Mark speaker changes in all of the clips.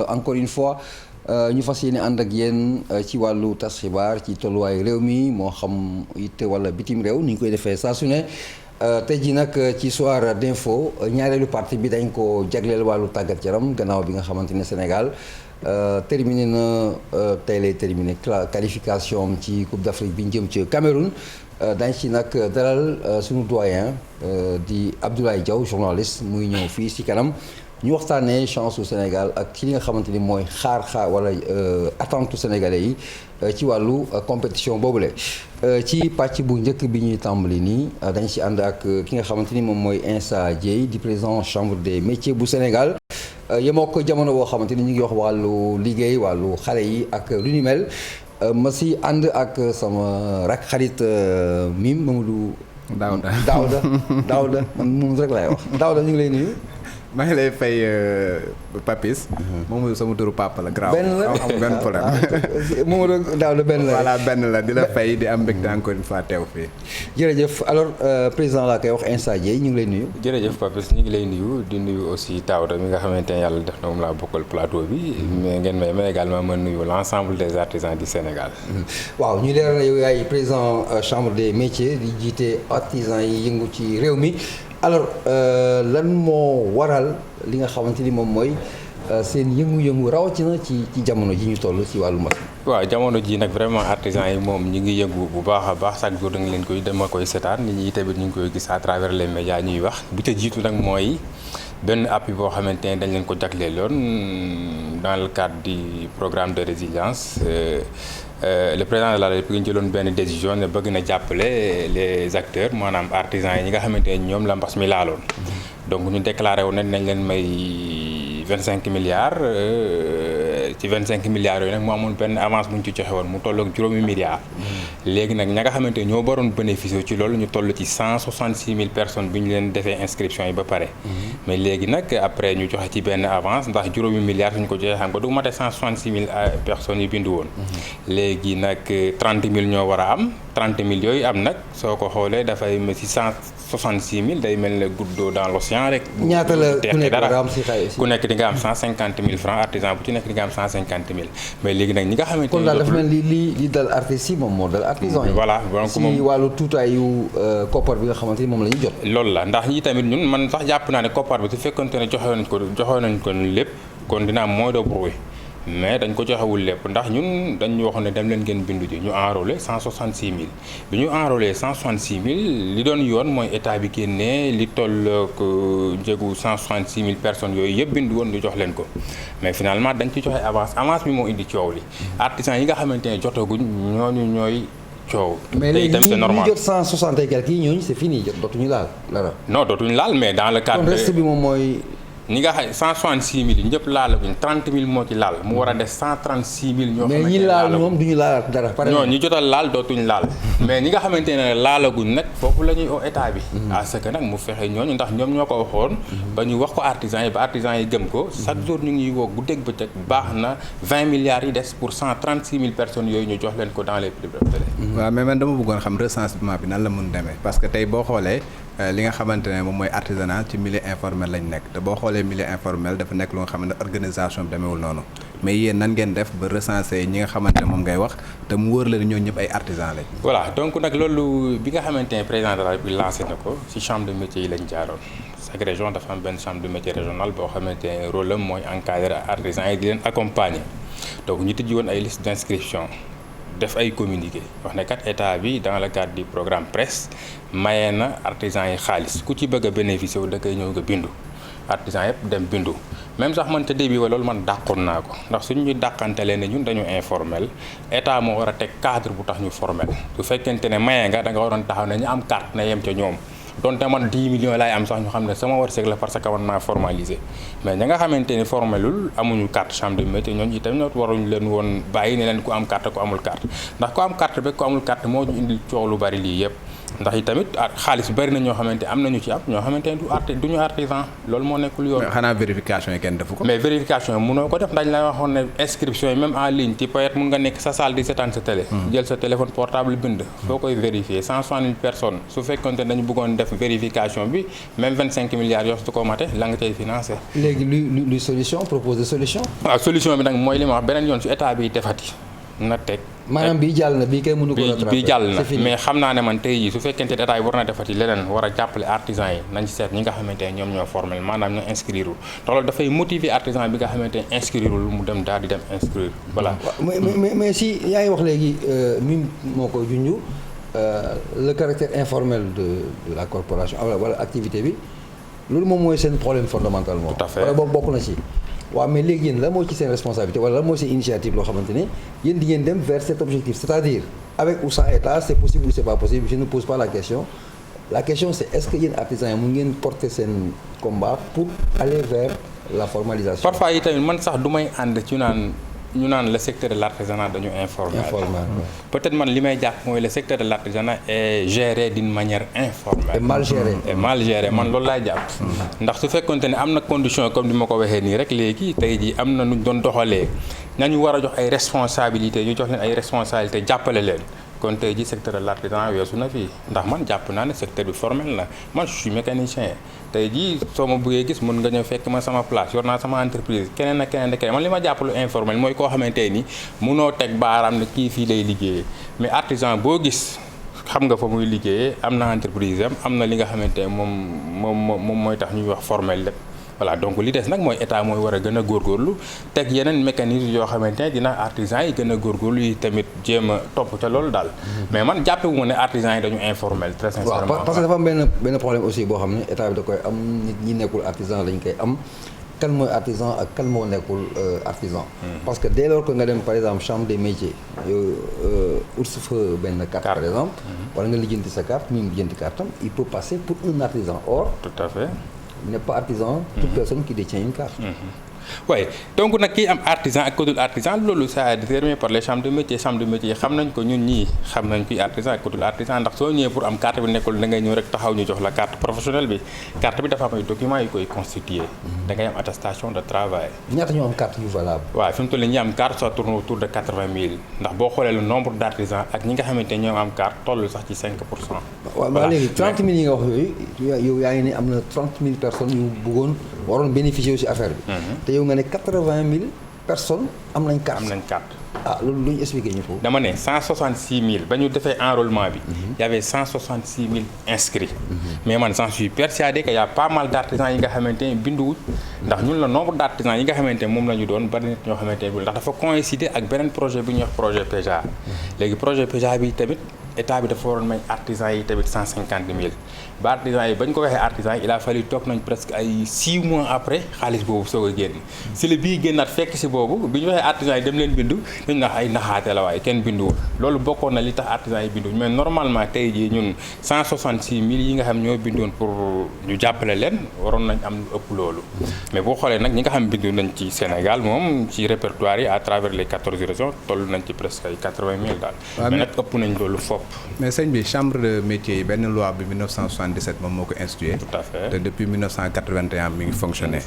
Speaker 1: Encore une fois ñu fas yéene ànd ak yéen ci wàllu tas xibaar ci tolluwaay réew mi moo xam it wala bitim réew ni ñu koy defee saa su ne tey jii nag ci soir d'info ñaareelu partie bi dañ ko jagleel wàllu tàggat yaram gannaaw bi nga xamante ne Sénégal terminé na tey lay terminé qualification ci Coupe d'Afrique bi ñu jëm ci Cameroun dañ ci nag dalal suñu doyen di Abdoulaye Diaw journaliste muy ñëw fii ci kanam. ñu waxtaanee chance su Sénégal ak ci li nga xamante ni mooy xaar wala attente sénégalais yi ci wàllu compétition boobule. ci pàcc bu njëkk bi ñuy tàmbali nii dañ ci ànd ak ki nga xamante ni moom mooy Insa Dieye di président chambre des métiers bu Sénégal. yemoo ko jamono boo xamante ni ñu ngi wax wàllu liggéey wàllu xale yi ak lu ni mel ma si ànd ak sama rak xarit mim Mamadou. Daouda man moom rek laay wax Daouda ñu ngi lay nuyu.
Speaker 2: maa ngi lay fay Papis. moom sama turu papa la grave.
Speaker 1: benn la
Speaker 2: am benn problème.
Speaker 1: Mamadou Daouda benn la.
Speaker 2: voilà benn la di la fay di am mbégte encore une fois teew fii.
Speaker 1: jërëjëf alors président laa koy wax Insa Dieye ñu ngi lay nuyu.
Speaker 3: jërëjëf Papis ñu ngi lay nuyu di nuyu aussi Daouda mi nga xamante ne yàlla def na moom laa bokkal plateau bi. mais ngeen may également ma nuyu l'ensemble des artisans du Sénégal.
Speaker 1: waaw ñu leeral na yow yaay président chambre des métiers di jiite artisans yi yëngu ci réew mi. alors lan moo waral li nga xamante ni moom mooy seen yëngu-yëngu rawatina ci jamono ji ñu toll ci wàllu mbas.
Speaker 3: waaw jamono ji nag vraiment artisans yi moom ñi ngi yëngu bu baax a baax chaque jour da nga leen koy dama koy seetaan nit ñi tamit ñu ngi koy gis à travers les médias ñuy wax bu ca jiitu nag mooy benn appui boo xamante ne dañ leen ko jagleeloon dans le cadre du programme de résilience. Le président de la République jëloon benn décision ne bëgg na jàppale les acteurs maanaam artisans yi ñi nga xamante ne ñoom la mbas mi laaloon donc ñu déclaré wu ne nañ leen may 25 milliards ci 25 milliards yooyu nag mu amoon benn avance bu ñu ci joxe woon mu toll ak juróomi milliards. léegi nag ña nga xamante ne ñoo baroon bénéficier ci loolu ñu toll ci 166 000 personnes bi ñu leen defee inscription yi ba pare. mais léegi nag après ñu joxe ci benn avance ndax juróomi milliards suñu ko joxee xam nga du mate 166 000 personnes yi bindu woon. léegi nag 30 000 ñoo war a am 30 000 yooyu am nag soo ko xoolee dafay mel ci 166 000 day mel ne goutte d'eau dans l'océan rek.
Speaker 1: ñaata la ku nekk war a am si xay
Speaker 3: ku nekk di nga am 150 000 francs artisan bu ci nekk di nga am 150 000 mais léegi nag ñi nga xamante ni.
Speaker 1: kon daal dafa mel ni li dal artistes yi moom moo dal artisans yi.
Speaker 3: voilà donc moom
Speaker 1: si wàllu tuutaayu koppar bi nga xamante ni moom la ñu jot.
Speaker 3: loolu la ndax ñi tamit ñun man sax jàpp naa ne koppar bi su fekkonte ne joxe nañ ko lépp kon dina am moins de bruit. mais dañ ko joxewul lépp ndax ñun dañu waxoon ne dem leen ngeen bindu ji ñu enrôlé 166 000 bi ñu enrôlé 166 000 li doon yoon mooy état bi génnee li toll ko njëgu 166 000 personnes yooyu yëpp bindu woon ñu jox leen ko mais finalement dañ ci joxe avance bi moo indi coow li artisans yi nga xamante ne jotaguñ ñooñu ñooy coow.
Speaker 1: mais léegi
Speaker 3: itam c'est normal
Speaker 1: ñi jot 160 et quelques yi ñooñu c'est fini dootuñu laal dara.
Speaker 3: non dootuñu laal mais dans le cadre
Speaker 1: kon reste bi moom mooy.
Speaker 3: ñi nga xam 166 000 yi ñëpp laalaguñ 30 000 moo ci laal mu war a des 136 000 ñoo xamante ne
Speaker 1: mais ñi laal moom duñu laal dara. pare
Speaker 3: ñoo ñi jotal laal dootuñ laal mais ñi nga xamante ne laalaguñ nag foofu la ñuy oo état bi. à ce que nag mu fexe ñooñu ndax ñoom ñoo ko waxoon. ba ñu wax ko artisans yi ba artisans yi gëm ko chaque jour ñu ngi woo guddeeg bëccëg baax na 20 milliards yi des pour 136 000 personnes yooyu ñu jox leen ko dans les plus brefs délais.
Speaker 2: waaw mais man dama bëggoon xam recensement bi nan la mun demee parce que tey boo xoolee li nga xamante ne moom mooy artisanat ci milieu informel lañ nekk te boo xoolee milieu informel dafa nekk lu nga xam ne organisation bi demeewul noonu mais yéen nan ngeen def ba recenser ñi nga xamante ne moom ngay wax te mu wóor la ne ñooñu ñëpp ay artisans lañ.
Speaker 3: voilà donc nag loolu bi nga xamante ne président de la République lancé na ko ci chambre de métiers yi lañ jaaroon chaque région dafa am benn chambre de métier régionale boo xamante ne rôle am mooy encadrer artisans yi di leen accompagner donc ñu tëj woon ay liste d'inscription def ay communiqué wax ne kat état bi dans le cadre du programme presse maye na artisans yi xaalis ku ci bëgg a bénéficier wu da koy ñëw nga bindu artisans yëpp dem bindu même sax man te début wa loolu man dàqoon naa ko ndax suñu ñu dàqantelee ne ñun dañu informel état moo war a teg cadre bu tax ñu formel su fekkente ne maye nga da nga waroon taxaw ne ñu am carte na yem ca ñoom donte man 10 millions laay am sax ñu xam ne sama wërsëg la parce que man maa formalisé mais ña nga xamante ni formelul amuñu carte chambre de métier ñooñu itam ñoo waruñu leen woon bàyyi ne leen ku am carte ku amul carte ndax ku am carte ba ku amul carte moo ñu indil coow lu bari lii yëpp ndax i tamit xaalis bari na ñoo xamante am nañu ci ab ñoo xamante ne du ñu artisan loolu moo nekkul yoon.
Speaker 2: xanaa vérification yi kenn defu ko.
Speaker 3: mais vérification yi mënoo ko def ndax la waxoon ne inscription yi même en ligne ci peut-être mun nga nekk sa salle di seetaan sa télé. jël sa téléphone portable bind. soo koy vérifier 160 000 personnes su fekkonte dañu bëggoon def vérification bi même 25 milliards yoo su ko mate la nga cay financé.
Speaker 1: léegi luy solution proposer solution.
Speaker 3: waaw solution bi nag mooy li ma wax beneen yoon su état bi defati na teg.
Speaker 1: maanaam bii jàll na bii kay mënu ko rattraper
Speaker 3: bii jàll na mais xam naa ne man tey jii su fekkente état yi war na defati leneen war a jàppale artisan yi nañ ci seet ñi nga xamante ne ñoom ñoo formel maanaam ñoo inscrire te loolu dafay motiver artisan bi nga xamante ne inscrire mu dem daal di dem inscrire voilà.
Speaker 1: mais si yaa ngi wax léegi mi moo ko junj le caractère informel de la corporation wala activité bi loolu moom mooy seen problème fondamentalement.
Speaker 3: tout à fait
Speaker 1: wala boobu bokk na ci. waaw mais léegi yéen la moo ci seen responsabilité wala la moo seen initiative loo xamante ne yéen di ngeen dem vers cet objectif c'est-à-dire avec ou sans état c'est possible ou c'est pas possible je ne pose pas la question c'est est-ce que yéen artisans yi mu ngeen porter seen combat pour aller vers la formalisation.
Speaker 3: parfois yi tamit man sax du may ànd ci ñu naan le secteur de l'artisanat dañu informel. Peut-être man li may jàpp mooy le secteur de l'artisanat est géré d'une manière informelle. et mal géré man loolu laay jàpp. ndax su fekkonte ne am na condition comme ni ma ko waxee nii rek léegi tey jii am na nu doon doxalee nañu war a jox ay responsabilités ñu jox leen ay responsabilités jàppale leen. kon tey ji secteur de l'artisanat weesu na fii ndax man jàpp naa ne secteur bi formel la man je suis mécanicien tey jii soo ma bëggee gis mën nga ñëw fekk ma sama place yor naa sama entreprise keneen ak keneen man li ma jàpp lu informel mooy koo xamante ni mënoo teg baaraam ne kii fii lay liggéeyee mais artisan boo gis xam nga fa muy liggéeyee am na entreprise am na li nga xamante ne moom mooy tax ñuy wax formel lépp. voilà donc li des nag mooy état mooy war a gën a góorgóorlu teg yeneen mécanisme yoo xamante ne dina artisans yi gën a góorgóorlu yi tamit jéem a topp ca loolu daal mais man jàppe wu ma ne artisans yi dañu informel très sincèrement.
Speaker 1: waaw parce que dafa am benn problème aussi boo xam ne état bi da koy am nit ñi nekkul artisan dañ koy am kan mooy artisan ak kan moo nekkul artisan. parce que dès lors que nga dem par exemple chambre des métiers yow ut sa fa benn carte par exemple. wala nga lijjanti sa carte mi lijjanti carte am il peut passer pour un artisan or.
Speaker 3: tout à fait.
Speaker 1: n'est pas artisan toute personne qui détient une carte.
Speaker 3: oui donc nag kii am artisan ak ko dul artisan loolu ça déterminé par les chambres de métier xam nañ ko ñun ñii xam nañ kuy artisan ak ko dul artisan ndax soo ñëwee pour am carte bi nekkul da ngay ñëw rek taxaw ñu jox la carte professionnelle bi carte bi dafa am ay documents yu koy constituer da ngay am attestation de travail.
Speaker 1: ñaata ñoo am carte yu valable.
Speaker 3: waaw fi mu toll nii ñi am carte ça tourne autour de 80 000 ndax boo xoolee le nombre d'artisans ak ñi nga xamante ne ñoo am carte toll sax ci 5%.
Speaker 1: waaw léegi 30 000 yi nga wax yooyu yow yaa ngi ne am na 30 000 personnes yu bëggoon waroon bénéficier aussi affaire bi. yow nga ne 80 000 personnes am nañ carte. ah loolu lu ñu expliqué ñu foofu.
Speaker 3: dama ne 166 000 ba ñu defee enrôlement bi. y avait 166 000 inscrits. mais man j'en suis persuadé que y a pas mal d'artisans yi nga xamante ne binduwuñ ndax ñun la nombre d'artisans yi nga xamante ne moom la ñu doon bari nit ñoo xamante ne ndax dafa coïncider ak beneen projet bi ñuy wax projet PEJA. léegi projet PEJA bi tamit état bi dafa waroon may artisans yi tamit 150 000 ba artisans yi bañ ko waxee artisans yi il a fallu toog nañ presque ay 6 mois après xaalis boobu soog a génn si la bii génnaat fekk si boobu bi ñu waxee artisans yi dem leen bindu dañu nax ay naxaate la waaye kenn binduwul loolu bokkoon na li tax artisans yi binduwul mais normalement tey jii ñun 166 000 yi nga xam ñoo bindoon pour ñu jàppale leen waroon nañ am lu ëpp loolu mais boo xoolee nag ñi nga xam bindu nañ ci Sénégal moom ci répertoire yi à travers les 14 régions toll nañ ci presque ay 80 000 daal mais nag ëpp nañ loolu fopp.
Speaker 2: mais sëñ bi chambre de métier yi benn loi bi 1977 moom moo ko institué.
Speaker 3: tout à fait
Speaker 2: te depuis 1981 mi ngi fonctionné.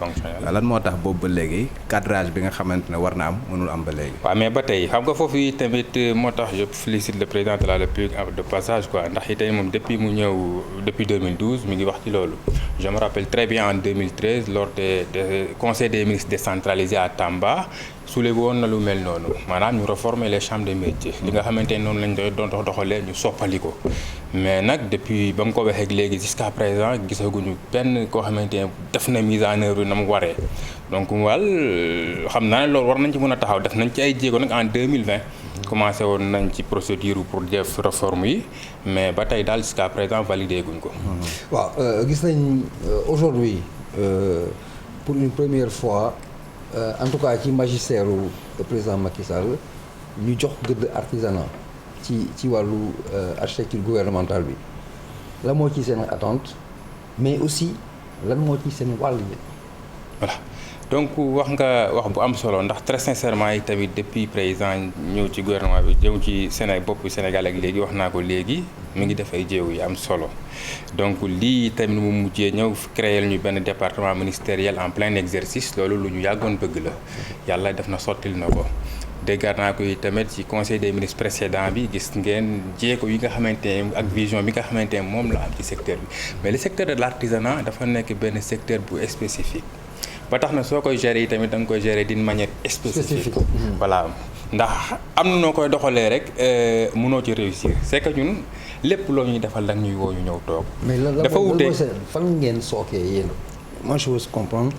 Speaker 2: lan moo tax boobu ba léegi cadrage bi nga xamante ne war na am mënul am ba léegi.
Speaker 3: waaw mais ba tey xam nga foofu yi tamit moo tax je félicite le président de la République de passage quoi ndax it tey moom depuis mu ñëw depuis 2012 mi ngi wax ci loolu. je me rappelle très bien en 2013 lors des conseil des ministres décentralisé à Tamba. soulevé woon na lu mel noonu maanaam ñu réformer les chambres de métiers li nga xamante ne noonu lañ doon doxalee ñu soppali ko mais nag depuis ba mu ko waxee léegi jusqu'à présent gisaguñu benn koo xamante ne def na mise en œuvre na mu waree donc wal xam naa ne loolu war nañ ci mën a taxaw def nañ ci ay jéego nag en 2020 commencé woon nañ ci procédure pour def réforme yi mais ba tey daal jusqu'à présent validé guñ ko.
Speaker 1: waaw gis nañ aujourd'hui pour une première fois. En tout cas ci magistère u président Macky Sall ñu jox gëdd artisanat ci wàllu architecture gouvernementale bi lan moo ci seen attente mais aussi lan moo ci seen wàll yi.
Speaker 3: voilà donc wax nga wax bu am solo ndax très sincèrement yi tamit depuis président ñëw ci gouvernement bi jëm ci boppu Sénégal ak léegi wax naa ko léegi mi ngi def ay jéego yu am solo donc lii tamit mu mujjee ñëw créer ñu benn département ministériel en plein exercice loolu lu ñu yàggoon bëgg la yàlla def na sottil na ko déggaat naa ko yi tamit ci conseil des ministres précédent bi gis ngeen jéego yi nga xamante ne ak vision bi nga xamante ne moom la am ci secteur bi mais le secteur de l'artisanat dafa nekk benn secteur bu spécifique ba tax na soo koy gérer yi tamit da nga koy gérer d'une manière spécifique voilà ndax am na noo koy doxalee rek mënoo ci réussir c'est que ñun lépp loo ñuy defal da ñuy woo ñu ñëw toog. dafa wute
Speaker 1: fan ngeen sookee yéen. moi je veux comprendre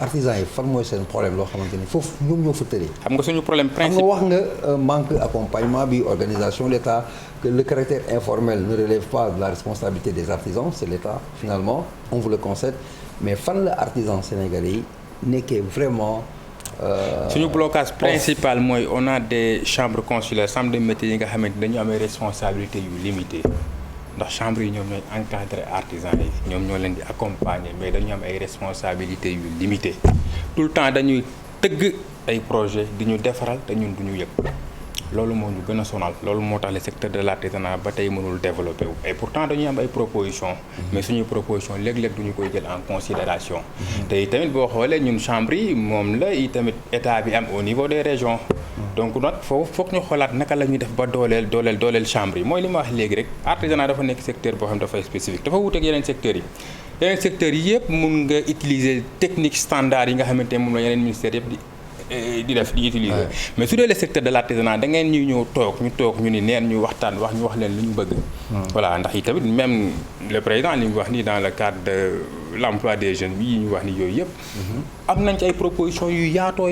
Speaker 1: artisans yi fan mooy seen problème loo xamante ni foofu ñoom ñoo fa tëddee.
Speaker 3: xam nga suñu problème principal
Speaker 1: xam nga wax nga manque accompagnement bi organisation l'État que le caractère informel ne relève pas de la responsabilité des artisans c'est l'État finalement on vous le concède mais fan la artisan sénégalais yi nekkee vraiment.
Speaker 3: suñu blocage principal mooy on a des chambres consulaires chambres de métiers yi nga xamante dañu amee responsabilités yu limitées ndax chambres yi ñoom ñooy encadrer artisans yi ñoom ñoo leen di accompagner mais dañu am ay responsabilités yu limitées tout le temps dañuy tëgg ay projets di ñu defaral te ñun du ñu yëg loolu moo ñu gën a sonal loolu moo tax le secteur de l'artisanat ba tey mënul développer wu et pourtant dañuy am ay propositions mais suñuy proposition léeg-léeg duñu koy jël en considération te itamit boo xoolee ñun chambre yi moom la itamit état bi am au niveau des régions donc nag foofu foog ñu xoolaat naka la ñuy def ba dooleel chambre yi mooy li ma wax léegi rek artisanat dafa nekk secteur boo xam dafay spécifique dafa wuuteeg yeneen secteurs yi yëpp mun nga utiliser technique standard yi nga xamante ne moom la yeneen ministères yëpp di utiliser mais su dee le secteur de l'artisanat da ngeen ñuy ñëw toog ñu ni neen ñu waxtaan wax leen li ñu bëgg voilà ndax itamit même le président li mu wax nii dans le cadre de l'emploi des jeunes yi ñu wax ni yooyu yëpp am nañ ci ay propositions yu yaatu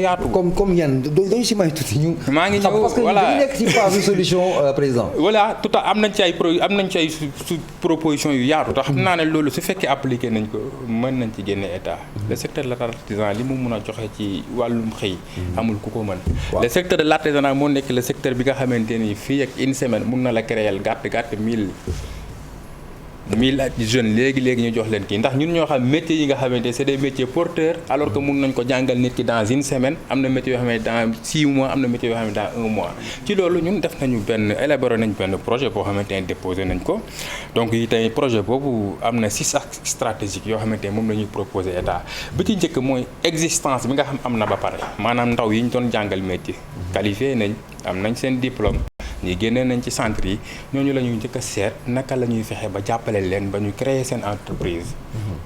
Speaker 1: comme yan dañu si may tuuti ñu
Speaker 3: maa ngi ñëw
Speaker 1: parce que dañu nekk ci phase de solution président
Speaker 3: voilà tout à am nañ ci ay propositions yu yaatu tax xam naa ne loolu su fekkee appliqué nañ ko mën nañ ci génne état le secteur de l'artisanat li mu mun a joxe ci wàllum xëy amul ku ko mën le secteur de l'artisanat moo nekk le secteur bi nga xamante ni fii ak une semaine mun na la créer gàtt 1000 jeunes léegi ñu jox leen kii ndax ñun ñoo xam métiers yi nga xamante c'est des métiers porteurs alors que mun nañ ko jàngal nit ki dans une semaine am na métiers yoo xam ne dans 6 mois am na métiers yoo xam ne dans 1 mois ci loolu ñun def nañu élaboré nañ benn projet boo xamante ne déposé nañ ko donc yi tey projet boobu am na 6 axes stratégiques yoo xamante ne moom la ñuy proposé état bi ci njëkk mooy existence bi nga xam am na ba pare maanaam ndaw yi ñu doon jàngal métier qualifié nañ am nañ seen diplôme ñi génnee nañ ci centre yi ñooñu la ñuy njëkk a seet naka la ñuy fexe ba jàppale leen ba ñu créer seen entreprise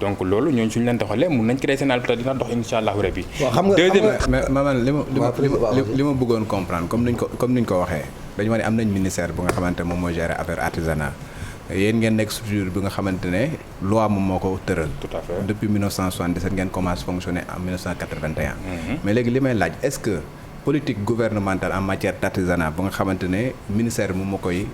Speaker 3: donc loolu ñooñu suñu leen doxalee mun nañ créer seen entreprise dina dox insha allahu rabbi
Speaker 2: mais man li ma bëggoon comprendre comme niñ ko waxee dañu ma ne am nañ ministère bu nga xamante moom mooy gérer affaire artisanat yéen ngeen nekk structure bi nga xamante ne loi moom moo ko tëral
Speaker 3: tout à fait
Speaker 2: depuis 1977 ngeen commencé fonctionner en 1981 mais léegi li may laaj est-ce que politique gouvernementale en matière d'artisanat ba nga xamante ne ministère moo koy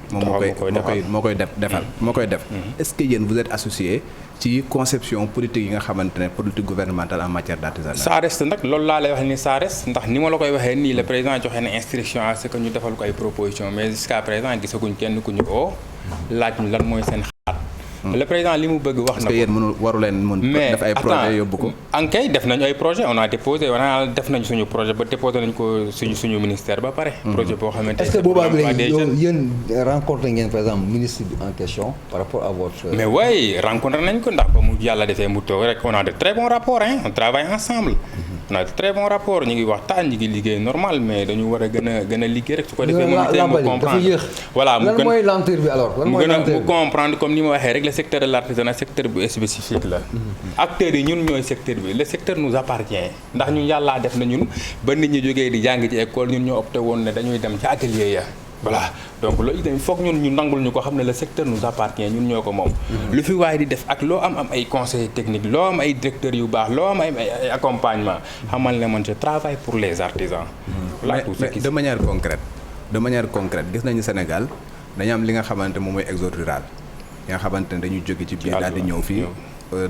Speaker 2: def est-ce que yéen vous êtes associé ci conception politique yi nga xamante ne politique gouvernementale en matière d'artisanat
Speaker 3: ça reste nag loolu laa lay wax ni ça reste ndax ni ma la koy waxee nii le président joxe na instruction à ce que ñu defal ko ay propositions mais jusqu'à présent gisaguñ kenn ku ñu laaj ñu lan mooy seen xalaat le président li mu bëgg wax na ko.
Speaker 2: est-ce que yéen waru leen mën def ay projet yóbbu ko.
Speaker 3: ankay def nañu ay projet on a déposé def nañu suñu projet ba déposé nañu ko suñu ministère ba pare. projet boo xamante ne
Speaker 1: est-ce que boobaa léegi yéen rencontré ngeen par exemple ministre bi en question par rapport à votre.
Speaker 3: mais oui rencontré nañ ko ndax ba mu yàlla defee mu toog rek on a de très bons rapports on travaille ensemble. on a de très bons rapports ñu ngi waxtaan ñu ngi liggéey normal mais dañu war a gën a liggéey rek su ko defee moom itam mu comprendre voilà mu
Speaker 1: lan mooy lenteur bi alors lan mooy lenteur bi
Speaker 3: mu comprendre comme ni ma waxee rek le secteur de l'artisanat secteur bu spécifique la acteurs yi ñun ñooy secteur bi le secteur nous appartient ndax ñun yàllaa def na ñun ba nit ñi jógee di jàng ci école ñun ñoo opté woon ne dañuy dem ci atelier ya voilà donc loolu itam foog ñun ñu nangul ñu ko xam ne le secteur nous appartient ñun ñoo ko moom lu fi waaye di def ak loo am ay conseils techniques loo am ay directeurs yu baax loo am ay accompagnement xamal ne man je travaille pour les artisans
Speaker 2: mais de manière concrète gis nañu Sénégal dañu am li nga xamante moom mooy exode rural yi nga xamante ne dañuy jóge ci biir daal di ñëw fii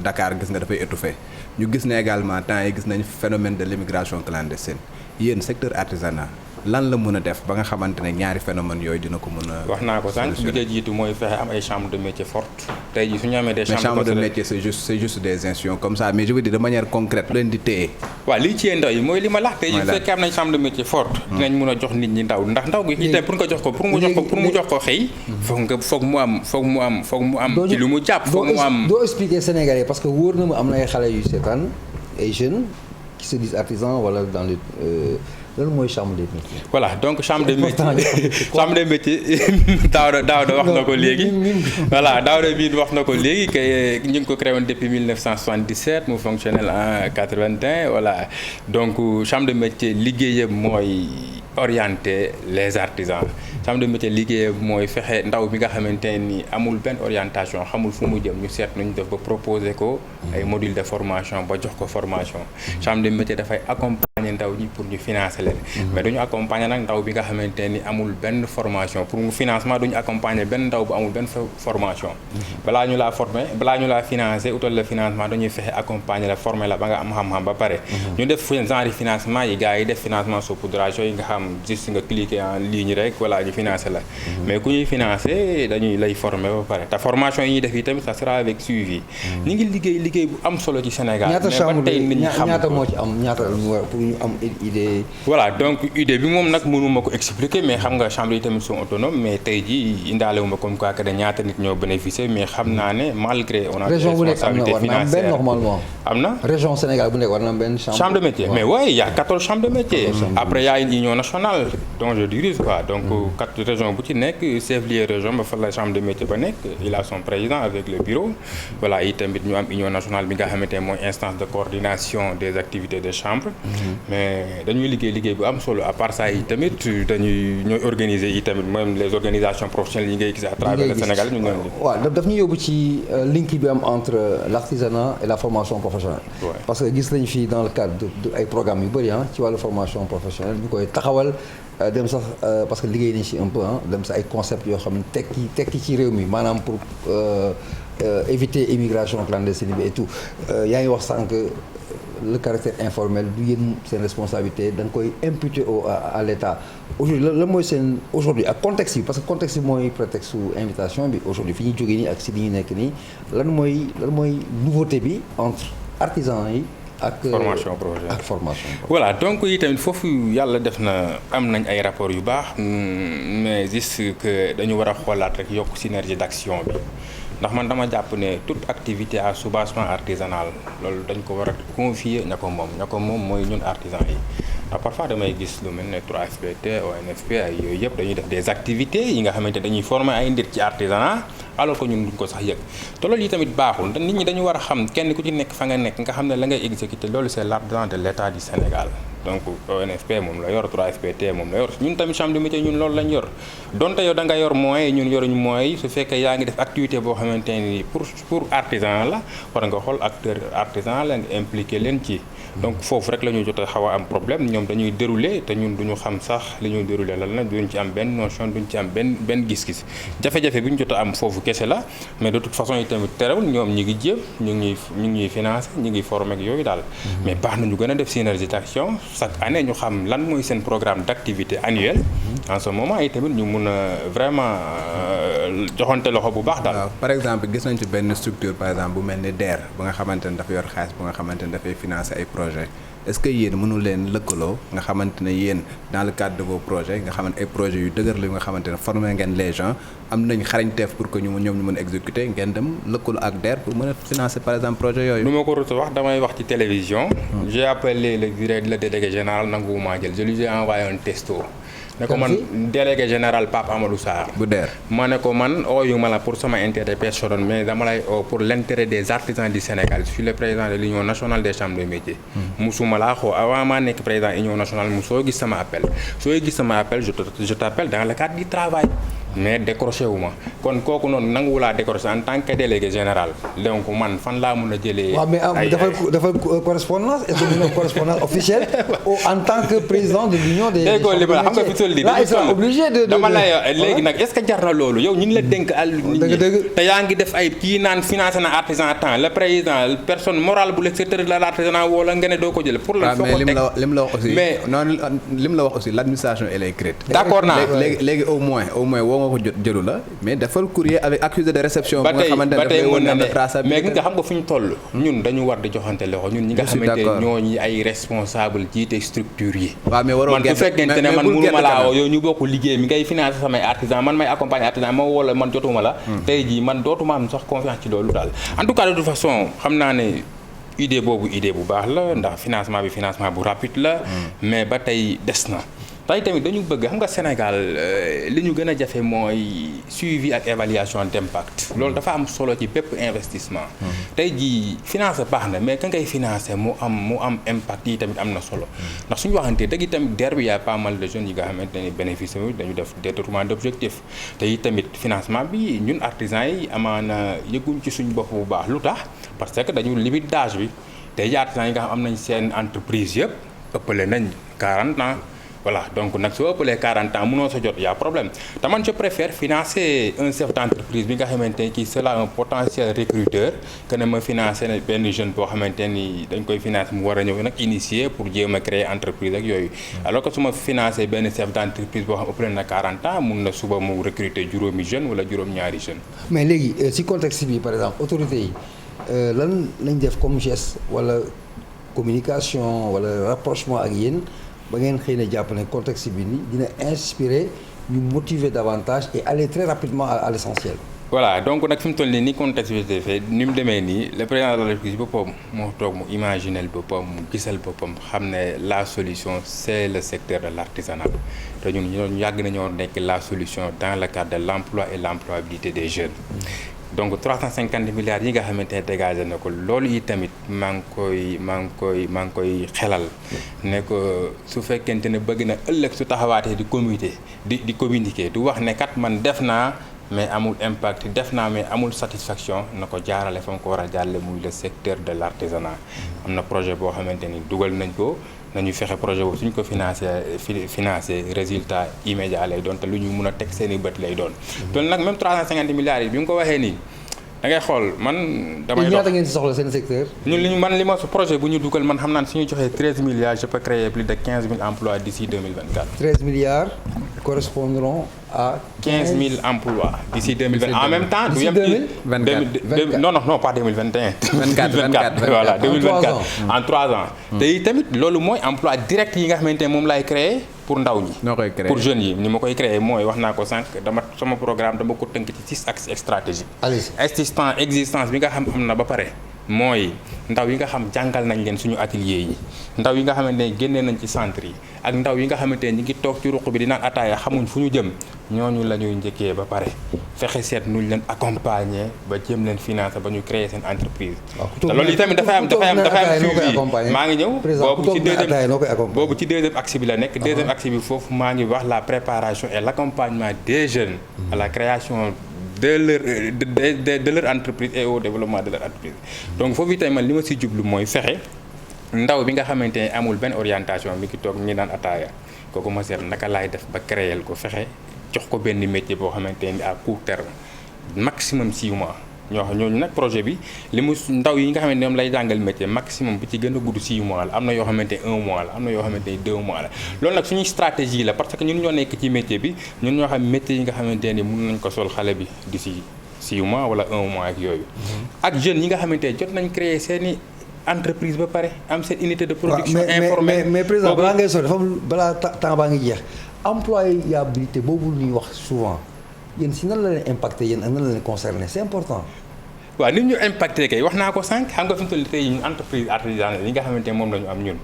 Speaker 2: Dakar gis nga dafay étouffé ñu gis ne également temps yi gis nañu phénomène de l'immigration clandestine yéen secteur artisanat lan la mën a def ba nga xamante ne ñaari phénomène yooyu dina ko mën a.
Speaker 3: wax naa ko sànq bi nga jiitu mooy fexe am ay chambre de métier forte tey jii su ñu amee des
Speaker 2: chambres de métier c'est juste des institutions comme ça mais je veux dire de manière concrète leen di téye.
Speaker 3: waaw lii ci ndaw yi mooy li ma lax tey jii bu fekkee am nañ chambre de métier forte dinañ mën a jox nit ñi ndaw ndax ndaw gi ci tey pour nga jox ko pour mu jox ko xëy foog mu am ci lu mu jàpp foog mu am.
Speaker 1: doo expliquer Sénégalais parce que wóor na ma am na ay xale yu seetaan ay jeunes qui se disent artisans wala dans les loolu mooy chambre des métiers.
Speaker 3: voilà donc chambre des métiers chambre des métiers Daouda wax na ko léegi. voilà Daouda bii wax na ko léegi que ñu ngi ko créé woon depuis 1977 mu fonctionnel en 81 voilà donc chambre de métier liggéeyam mooy orienter les artisans chambre de métier liggéeyam mooy fexe ndaw bi nga xamante ni amul benn orientation xamul fu mu jëm ñu seet nu ñu def ba proposer ko ay module de formation ba jox ko formation chambre de métier dafay accompagner ndaw ñi pour ñu financer leen mais duñu accompagner nag ndaw bi nga xamante ni amul benn formation pour mu financement duñu accompagner benn ndaw bu amul benn formation balaa ñu laa former balaa ñu laa financer utal le financement dañuy fexe accompagner la former la ba nga am xam-xam ba pare ñu def genre financement yi gars yi def financement saupoudrage yi nga xam juste nga cliquer en ligne rek voilà ñu financer la mais ku ñuy financer dañuy lay former ba pare te formation yi ñuy def yi tamit ça sera avec suivi ñu ngi liggéey bu am solo ci Sénégal
Speaker 1: ñaata chambre ñaata moo ci am ñaata pour ñu am idée.
Speaker 3: voilà donc idée bi moom nag mënuma ko expliquer mais xam nga chambre yi tamit sont autonomes mais tey jii indaalewuma comme quoi que ñaata nit ñoo bénéficier mais xam naa ne malgré on a des responsabilités financières
Speaker 1: normalement
Speaker 3: am na
Speaker 1: région Sénégal bu nekk war na benn
Speaker 3: chambre de métier mais ouais il y a 14 chambres de métier après il y a une union nationale dont je dirige quoi donc 4 régions bu ci nekk chef-lieu région ba fa la chambre de métier ba nekk il a son président avec le bureau voilà yi tamit ñu am union nationale bi nga xamante ne mooy instance de coordination des activités de chambre mais dañuy liggéey bu am solo à part ça yi tamit ñooy organiser yi tamit même les organisations professionnelles yi ngay gis à travers le Sénégal ñu ngi
Speaker 1: waaw daf ñu yóbbu ci link bi am entre l'artisanat et la formation professionnelle parce que gis nañ fii dans le cadre de ay programmes yu bëri ci wàllu formation professionnelle ñu koy taxawal dem sax parce que liggéey nañ ci un peu dem sax ay concepts yoo xam ne tekki ci réew mi maanaam pour éviter immigration clandestine bi et tout yaa ngi wax sànq le caractère informel du yéen seen responsabilité da nga koy imputer à l'État aujourd'hui lan mooy seen aujourd'hui ak contexte bi parce que contexte bi mooy prétexte su invitation bi aujourd'hui fi ñuy jógee nii ak si li ñu nekk nii lan mooy nouveauté bi entre artisans yi ak
Speaker 3: formation professionnelle
Speaker 1: ak formation.
Speaker 3: voilà donc yi tamit foofu yàlla def na am nañ ay rapports yu baax mais juste que dañu war a xoolaat rek yokk synergie d'action bi ndax man dama jàpp ne toute activité à soubassement artisanal loolu dañ ko war a confier ña ko moom mooy ñun artisans yi. parfois damay gis lu mel ne 3FPT ONFP ay yooyu yëpp dañuy def des activités yi nga xamante dañuy former ay nit ci artisanat alors que ñun duñ ko sax yëg te loolu yi tamit baaxul nit ñi dañu war a xam kenn ku ci nekk fa nga nekk nga xam ne la ngay exécuter loolu c'est l'argent de l'État du Sénégal donc ONFP moom la yor 3FPT moom la yor ñun tamit chambre de métier ñun loolu lañ yor donte yow da nga yor moyens ñun yoruñu moyens su fekkee yaa ngi def activité boo xamante ni pour artisan la war nga xool acteur artisan la nga impliqué leen ci donc foofu rek la ñu jot a xaw a am problème ñoom dañuy dérouler te ñun duñu xam sax li ñuy dérouler lan la duñ ci am benn notion duñ ci am benn gis-gis jafe-jafe bi ñu jot a am foofu kese la mais de toute façon yi tamit terewul ñoom ñi ngi jéem ñu ngi financer ñu ngi former ak yooyu daal mais baax na ñu gën a def synergie d'action chaque année ñu xam lan mooy seen programme d'activité annuel en ce moment yi tamit ñu mun a vraiment joxante loxo bu baax daal.
Speaker 2: waaw par exemple gis nañ ci benn structure par exemple bu mel ni DER ba nga xamante ne dafa yor xaalis bu nga xamante ne dafay financer ay projets est-ce que yéen mënu leen lëkkaloo nga xamante ne yéen dans le cadre de vos projets nga xamante ay projets yu dëgër la yu nga xamante ne former ngeen les gens am nañ xarañteef pour que ñoom ñu mën a exécuter ngeen dem lëkkaloo ak DER pour mën a financer par exemple projet yooyu.
Speaker 3: lu ma ko rëdd wax damay wax ci télévision. j'ai appelé le délégué général nanguwuma jël je lui ai envoyé un texto. ne ko man délégué général Pape Amadou Sarr
Speaker 2: bu DER
Speaker 3: ma ne ko man ooyuma la pour sama intérêt personnel mais dama lay oo pour l'intérêt des artisans du Sénégal je suis le président de l'union nationale des chambres de métiers musuma laa xoo avant maa nekk président union nationale soo gis sama appel je t'appelle dans le cadre du travail mais décroché wu ma kon kooku noonu nanguwulaa décroché en tant que délégué général donc man fan laa mun a jëlee.
Speaker 1: waaw mais dafa correspondance est-ce que dina correspondance officielle en tant que président de l'union des.
Speaker 3: déggoo li ma la xam nga fi toll nii.
Speaker 1: là ils sont obligés de
Speaker 3: dama lay léegi nag est-ce que jar na loolu yow ñu ngi la dénk àll nit ñi te yaa ngi def ay kii naan financé na artisan temps le président personne morale bu le secteur de l'artisanat woo la nga ne doo ko jël pour la. foo ko teg
Speaker 2: mais lim la wax aussi.
Speaker 3: mais
Speaker 2: noonu lim la wax aussi l'administration elle est écrite.
Speaker 3: d'accord naa
Speaker 2: léegi au moins woo nga ko jëlu la mais defal courrier avec accusé de réception.
Speaker 3: ba tey
Speaker 2: ba tey
Speaker 3: mën na ne mais nga xam nga fu ñu toll. ñun dañu war di joxante loxo ñun ñi nga xamante ñooñu ay responsable jiite structure yi.
Speaker 2: waaw mais waroo
Speaker 3: man bu fekkente ne man mënuma laa woo yow ñu bokk liggéey mi ngay financer samay artisan man may accompagner artisan ma woo la man jotuma la. tey jii man dootuma am sax confiance ci loolu daal en tout cas de toute façon xam naa ne idée boobu idée bu baax la ndax financement bi financement bu rapide la. mais ba tey des na. tey tamit dañu bëgg xam nga Sénégal li ñu gën a jafe mooy suivi ak évaluation d'impact loolu dafa am solo ci bépp investissement. tey jii finance baax na mais ka ngay financer mu am impact yi tamit am na solo. ndax suñu waxantee dëgg tamit der bi y a pas mal de jeunes yi nga xamante ne bénéfice dañu def détournement d'objectif te it tamit financement bi ñun artisans yi amaana yëguñ ci suñu bopp bu baax lu tax parce que dañu limite d'âge bi tey jii artisans yi nga xam am nañ seen entreprise yëpp ëppale nañ 40 ans. voilà donc nag soo ëppalee 40 ans mënoo sa jot y a problème te man je préfère financer un chef d'entreprise bi nga xamante ni kii c'est là un potentiel recruteur que ne ma financer benn jeune boo xamante ni dañ koy financer mu war a ñëw nag initier pour jéem a créer entreprise ak yooyu alors que su ma financer benn chef d'entreprise boo xam ëppale na 40 ans mun na suba mu recruter juróomi jeune wala juróom-ñaari jeune.
Speaker 1: mais léegi ci contexte bi par exemple autorités yi lan lañ def comme geste wala communication wala rapprochement ak yéen. ba ngeen xëy na jàpp ne contexte bi ni dina inspirer ñu motiver davantage et aller très rapidement à l'essentiel.
Speaker 3: voilà donc nag fi mu toll nii ni contexte bi defee ni mu demee nii le président de la République boppam moo toog mu imaginer boppam mu gisal boppam xam ne la solution c'est le secteur de l'artisanat te ñun yàgg nañoo nekk la solution dans le cadre de l'emploi et l'employabilité des jeunes. donc 350 milliards yi nga xamante ne dégagé na ko loolu yi tamit maa ngi koy xelal ne ko su fekkente ne bëgg na ëllëg su taxawaatee di communiquer di communiquer du wax ne kat man def naa mais amul impact def naa mais amul satisfaction na ko jaarale fa nga ko war a jàlle muy le secteur de l'artisanat. am na projet boo xamante ni dugal nañ ko nañu fexe projet boobu suñ ko financé résultat immédiat lay doon te lu ñu mun a teg seen i bët lay doon. loolu nag même 350 milliards yi bi nga ko waxee nii da ngay xool man. damay dox
Speaker 1: ñaata ngeen si soxla seen secteur.
Speaker 3: ñun li ma projet bu ñu dugal man xam naa ne suñu joxee 13 milliards je peux créer plus de 15 000 emplois d'ici 2024.
Speaker 1: 13 milliards correspondront à
Speaker 3: 15 000 emplois d'ici 2020 en même temps.
Speaker 1: d'ici 2024
Speaker 3: non pas 2021.
Speaker 2: 24
Speaker 3: voilà 2024 en 3 ans. te tamit loolu mooy emploi direct yi nga xamante ne moom laay créer pour ndaw ñi.
Speaker 2: noo koy créer
Speaker 3: pour jeunes yi ni ma koy créer mooy wax naa ko sànq sama programme dama ko tënk ci 6 axes stratégiques. existence bi nga xam am na ba pare. mooy ndaw yi nga xam jàngal nañ leen suñu atelier yi ndaw yi nga xamante ne génnee nañ ci centre yi ak ndaw yi nga xamante ne ñi ngi toog ci ruq bi di naan ataaya xamuñ fu ñu jëm ñooñu la ñuy njëkkee ba pare fexe seet nuñ leen accompagner ba jéem leen financer ba ñu créer seen entreprise. te loolu yi tamit dafay am suivi maa ngi ñëw boobu ci deuxième axe bi la nekk. deuxième axe bi foofu maa ngi wax la préparation et l'accompagnement des jeunes à la création de leur entreprise et au développement de leur entreprise. donc foofu tey man li ma si jublu mooy fexe ndaw bi nga xamante ne amul benn orientation mi ngi toog mi ngi naan ataaya kooku ma seet naka laay def ba créer ko fexe jox ko benn métier boo xamante ne à court terme maximum 6 mois ñooñu nag projet bi li mu ndaw yi nga xamante ne ñoom lay jàngal métier maximum bi ci gën a gudd 6 mois la am na yoo xamante ne 1 mois la am na yoo xamante ne 2 mois la loolu nag suñuy stratégie la parce que ñun ñoo nekk ci métier bi ñun ñoo xam métier yi nga xamante ne mën nañ ko sol xale bi d'ici 6 mois wala 1 mois ak yooyu ak jeunes yi nga xamante ne jot nañ créer seeni entreprise ba pare am seen unité de production informelle
Speaker 1: mais président balaa ngay sori dafa balaa temps baa ngi jeex employabilité boobu ñuy wax souvent yéen si nan la leen impacté yéen ak nan la leen concerné c'est important.
Speaker 3: waaw nit ñu impacté kay wax naa ko sànq xam nga fi mu toll tey ñun entreprise artisanale yi nga xamante ne moom la ñu am ñun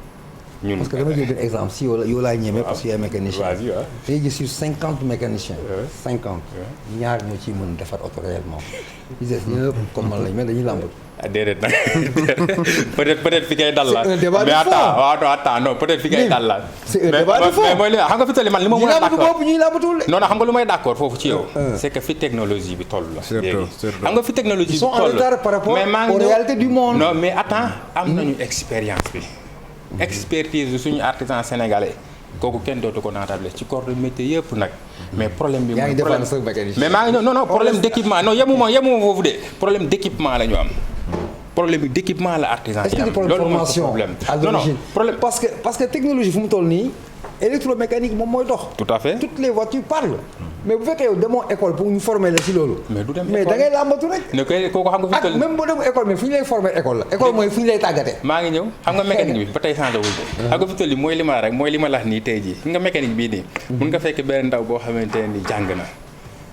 Speaker 3: ñun
Speaker 1: parce que dama jël benn exemple si yow laa ñeme parce que yaay mécanicien.
Speaker 3: vas-y waaw.
Speaker 1: dañuy gis sur 50 mécaniciens. 50 ñaar ñoo ciy mën defar oto réellement. li des ñëpp comme man lañ mel dañuy làmb.
Speaker 3: ah déedéet nag peut-être fi ngay dal la.
Speaker 1: c'est un débat de
Speaker 3: mais
Speaker 1: fond.
Speaker 3: attends non peut-être fi ngay dal la.
Speaker 1: c'est un débat de fond
Speaker 3: mais mooy li xam nga fi tolli man li ma mën a d'accord
Speaker 1: ñuy làmbatul
Speaker 3: non xam nga lu may d'accord foofu ci yow. c'est que fi technologie bi toll la.
Speaker 2: surtout
Speaker 3: xam nga fi technologie bi
Speaker 1: ils sont en
Speaker 3: toll
Speaker 1: retard par rapport
Speaker 3: mais maa ngi
Speaker 1: aux réalités du monde.
Speaker 3: non mais attends am nañu expérience bi. expertise bi suñu artisan sénégalais. kooku kenn dootu ko naatable ci corps de métier yëpp nag. mais problème bi.
Speaker 1: yaa ngi défendre sa mécanicien.
Speaker 3: mais maa ngi non problème d'équipement non yemuma foofu de problème d'équipement la ñu am. problème bi d'équipement la artisan
Speaker 1: est-ce
Speaker 3: yi
Speaker 1: que
Speaker 3: am
Speaker 1: problème formation à l'origine
Speaker 3: problème
Speaker 1: parce que technologie fu mu toll nii électromécanique moom mooy dox.
Speaker 3: tout à fait
Speaker 1: toutes les voitures parlent. mais bu fekkee yow demoo école pour ñu former la ci loolu.
Speaker 3: mais du dem
Speaker 1: mais da ngay làmbatu rek.
Speaker 3: ne koy kooku xam nga fi
Speaker 1: ak même boo dem école mais fu ñu lay former école la. école mooy fu ñu lay tàggatee.
Speaker 3: maa ngi ñëw xam nga mécanique bi ba tey changé wul de. xam nga fi toll nii mooy li ma la rek mooy li ma la wax nii tey jii fi nga mécanique bii nii. mun nga fekk benn ndaw boo xamante ne ni jàng na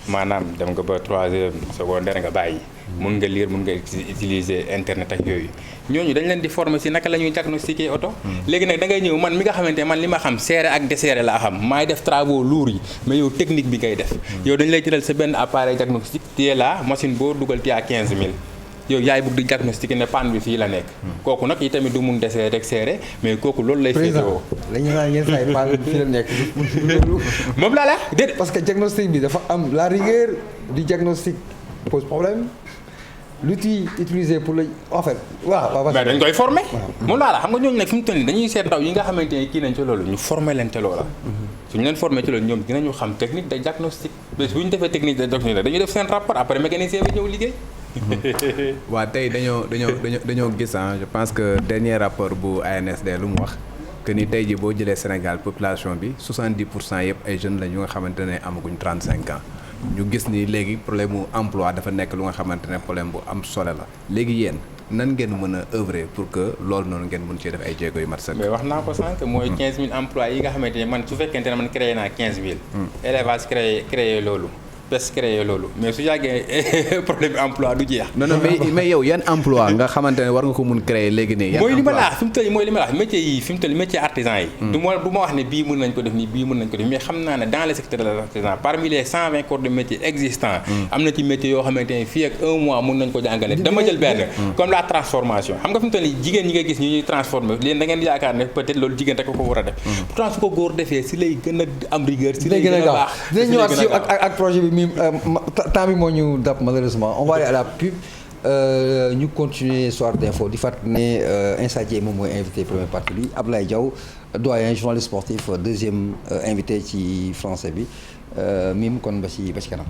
Speaker 3: maanaam dem nga ba 3e secondaire nga bàyyi. mun nga lire mun nga utiliser internet ak yooyu ñooñu dañ leen di former si naka la ñuy diagnostiquer oto. léegi nag da ngay ñëw man mi nga xamante ne man li ma xam serré ak desserré laa xam maay def travaux lourds yi mais yow technique bi ngay def. yow dañ lay jëlal sa benn appareil diagnostic téye la machine boo dugal téye à 15000 yow yaay bëgg di diagnostiquer ne panne bi fii la nekk. kooku nag itamit du mun desserré rek serré mais kooku loolu lay. féetewoo
Speaker 1: dañu naan yenn saa yi panne bi fii la nekk.
Speaker 3: moom laa la déedéet.
Speaker 1: parce que diagnostic bi dafa am la rigueur du diagnostic pose problème. l'outil utilisé pour le en fait waaw.
Speaker 3: mais dañ koy former. moom laa la xam nga ñooñu nag fi mu toll nii dañuy seet ndaw yi nga xamante ne kii nañ ci loolu ñu former leen te loola. suñu leen former ci loolu ñoom dinañu xam technique de diagnostic bés bu ñu defee technique de diagnostic dañuy def seen rapport après mécanicien bi ñëw liggéey.
Speaker 2: waaw tey dañoo gis je pense que dernier rapport bu ANSD lu mu wax que ni tey ji boo jëlee Sénégal population bi 70% yëpp ay jeunes la ñu nga xamante ne amaguñ 35 ans. ñu gis ni léegi problème mu emploi dafa nekk lu nga xamante ne problème bu am solo la léegi yéen nan ngeen mën a œuvrer pour que loolu noonu ngeen mën cee def ay jéego yu mat sëkk.
Speaker 3: mais wax naa ko sànq mooy 15000 emplois yi nga xamante ne man su fekkente ne man créé naa 15000. élevage créé loolu. pes créé loolu mais su yàggee problème emploi du jeex.
Speaker 2: non mais yow yan emploi nga xamante ne war nga ko mun créer léegi nii. yan
Speaker 3: mooy li ma la wax fi mu toll mooy li ma la wax métier yi fi mu toll métier artisan yi. du ma wax ne bii mën nañ ko def nii bii mën nañ ko def mais xam naa ne dans le secteur de l'artisanat parmi les 120 corps de métier existants. am na ci métier yoo xamante ne fii ak un mois mën nañ ko jàngale. dama jël benn comme la transformation xam nga fi mu toll nii jigéen ñi nga gis ñu ñuy transformer leen da ngeen yaakaar ne peut-être loolu jigéen rek ko war a def. pourtant su ko góor defee si lay gën a am rigueur. si lay gën a baax
Speaker 1: dinañ ñëwaat si ak projet bi mi temps bi moo ñu dab malheureusement on va aller à la pub ñu continuer soir d'info di fàttali ne Insa Dieye moom mooy invité première partie bi Ablaye Diaw doyen journaliste sportif deuxième invité ci français bi mim kon ba ci kanam.